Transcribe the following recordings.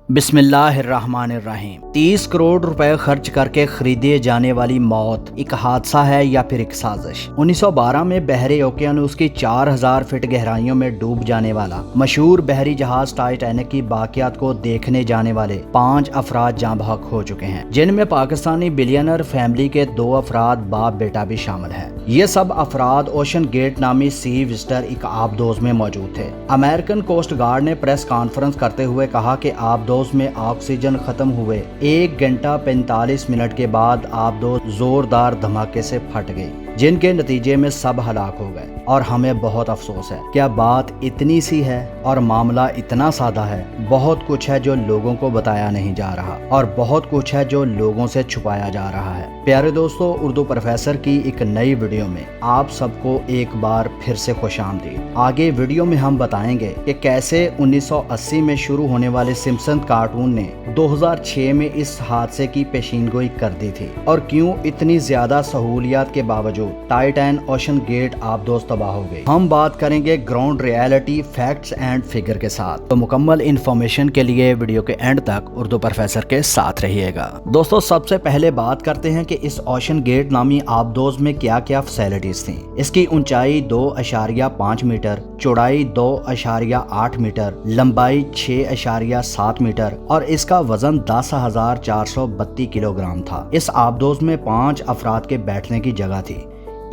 بسم اللہ الرحمن الرحیم۔ 30 کروڑ روپے خرچ کر کے خریدے جانے والی موت ایک حادثہ ہے یا پھر ایک سازش؟ 1912 میں بحر اوقیانوس کی 4000 فٹ گہرائیوں میں ڈوب جانے والا مشہور بحری جہاز ٹائٹینک کی باقیات کو دیکھنے جانے والے 5 افراد جاں بحق ہو چکے ہیں، جن میں پاکستانی بلینئر فیملی کے 2 افراد باپ بیٹا بھی شامل ہیں۔ یہ سب افراد اوشن گیٹ نامی سی وزٹر ایک آبدوز میں موجود تھے۔ امریکن کوسٹ گارڈ نے پریس کانفرنس کرتے ہوئے کہا کہ آبدوز میں آکسیجن ختم ہوئے 1 گھنٹہ 45 منٹ کے بعد آبدوز زوردار دھماکے سے پھٹ گئی، جن کے نتیجے میں سب ہلاک ہو گئے، اور ہمیں بہت افسوس ہے۔ کیا بات اتنی سی ہے اور معاملہ اتنا سادہ ہے؟ بہت کچھ ہے جو لوگوں کو بتایا نہیں جا رہا، اور بہت کچھ ہے جو لوگوں سے چھپایا جا رہا ہے۔ پیارے دوستو، اردو پروفیسر کی ایک نئی ویڈیو میں آپ سب کو ایک بار پھر سے خوش آمدید۔ آگے ویڈیو میں ہم بتائیں گے کہ کیسے 1980 میں شروع ہونے والے سمپسن کارٹون نے 2006 میں اس حادثے کی پیشین گوئی کر دی تھی، اور کیوں اتنی زیادہ سہولیات کے باوجود ٹائٹین اوشن گیٹ آبدوز تباہ ہو گئی۔ ہم بات کریں گے ground reality, facts and figure کے ساتھ، تو مکمل انفارمیشن کے لیے ویڈیو کے اینڈ تک اردو پروفیسر کے ساتھ رہیے گا۔ دوستو، سب سے پہلے بات کرتے ہیں کہ اس اوشن گیٹ نامی آبدوز میں کیا کیا فیسلٹیز تھیں۔ اس کی اونچائی 2.5 میٹر، چوڑائی 2.8 میٹر، لمبائی 6.7 میٹر، اور اس کا وزن 10,432 کلو گرام تھا۔ اس آبدوز میں 5 افراد کے بیٹھنے کی جگہ تھی،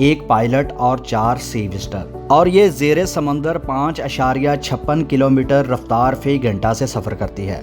1 پائلٹ اور 4 سی وزٹر، اور یہ زیر سمندر 5.56 کلومیٹر رفتار فی گھنٹہ سے سفر کرتی ہے۔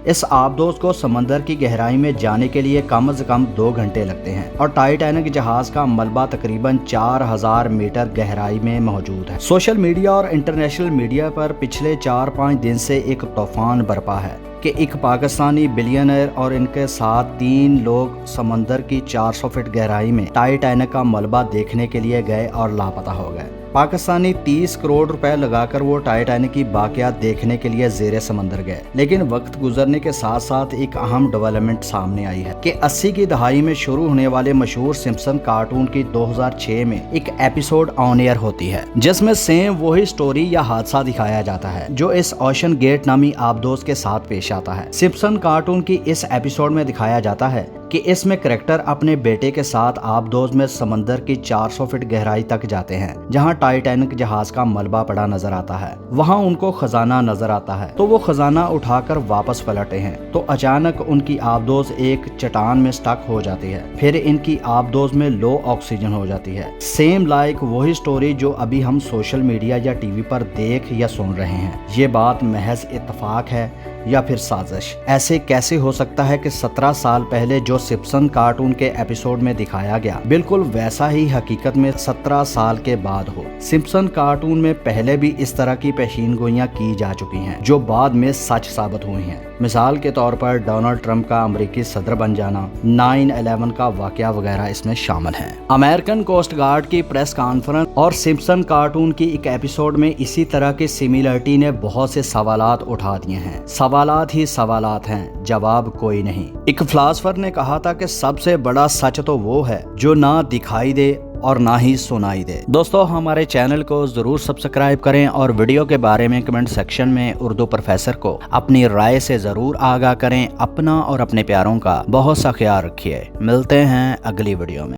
اس آبدوز کو سمندر کی گہرائی میں جانے کے لیے کم از کم 2 گھنٹے لگتے ہیں، اور ٹائٹینک جہاز کا ملبہ تقریباً 4000 میٹر گہرائی میں موجود ہے۔ سوشل میڈیا اور انٹرنیشنل میڈیا پر پچھلے 4-5 دن سے ایک طوفان برپا ہے کہ ایک پاکستانی بلینئر اور ان کے ساتھ 3 لوگ سمندر کی 400 فٹ گہرائی میں ٹائٹینک کا ملبہ دیکھنے کے لیے گئے اور لاپتہ ہو گئے۔ پاکستانی 30 کروڑ روپے لگا کر وہ ٹائٹینک کی باقیات دیکھنے کے لیے زیر سمندر گئے، لیکن وقت گزرنے کے ساتھ ساتھ ایک اہم ڈیولپمنٹ سامنے آئی ہے کہ 80 کی دہائی میں شروع ہونے والے مشہور سمپسن کارٹون کی 2006 میں ایک ایپیسوڈ آن ایئر ہوتی ہے، جس میں سیم وہی سٹوری یا حادثہ دکھایا جاتا ہے جو اس اوشن گیٹ نامی آبدوز کے ساتھ پیش آتا ہے۔ سمپسن کارٹون کی اس ایپیسوڈ میں دکھایا جاتا ہے کہ اس میں کریکٹر اپنے بیٹے کے ساتھ آبدوز میں سمندر کی 400 فٹ گہرائی تک جاتے ہیں، جہاں ٹائٹینک جہاز کا ملبہ پڑا نظر آتا ہے۔ وہاں ان کو خزانہ نظر آتا ہے، تو وہ خزانہ اٹھا کر واپس پلٹے ہیں، تو اچانک ان کی آبدوز ایک چٹان میں سٹک ہو جاتی ہے، پھر ان کی آبدوز میں لو آکسیجن ہو جاتی ہے۔ سیم لائک وہی سٹوری جو ابھی ہم سوشل میڈیا یا ٹی وی پر دیکھ یا سن رہے ہیں۔ یہ بات محض اتفاق ہے یا پھر سازش؟ ایسے کیسے ہو سکتا ہے کہ 17 سال پہلے جو سمپسن کارٹون کے ایپیسوڈ میں دکھایا گیا بالکل ویسا ہی حقیقت میں 17 سال کے بعد ہو؟ سمپسن کارٹون میں پہلے بھی اس طرح کی پیشین گوئیاں کی جا چکی ہیں جو بعد میں سچ ثابت ہوئی ہیں۔ مثال کے طور پر ڈونلڈ ٹرمپ کا امریکی صدر بن جانا، 9/11 کا واقعہ وغیرہ اس میں شامل ہیں۔ امریکن کوسٹ گارڈ کی پریس کانفرنس اور سمپسن کارٹون کی ایک ایپیسوڈ میں اسی طرح کی سیملیرٹی نے بہت سے سوالات اٹھا دیے ہیں۔ سوالات ہی سوالات ہیں، جواب کوئی نہیں۔ ایک فلاسفر نے کہا تھا کہ سب سے بڑا سچ تو وہ ہے جو نہ دکھائی دے اور نہ ہی سنائی دے۔ دوستو، ہمارے چینل کو ضرور سبسکرائب کریں اور ویڈیو کے بارے میں کمنٹ سیکشن میں اردو پروفیسر کو اپنی رائے سے ضرور آگاہ کریں۔ اپنا اور اپنے پیاروں کا بہت سا خیال رکھیے۔ ملتے ہیں اگلی ویڈیو میں۔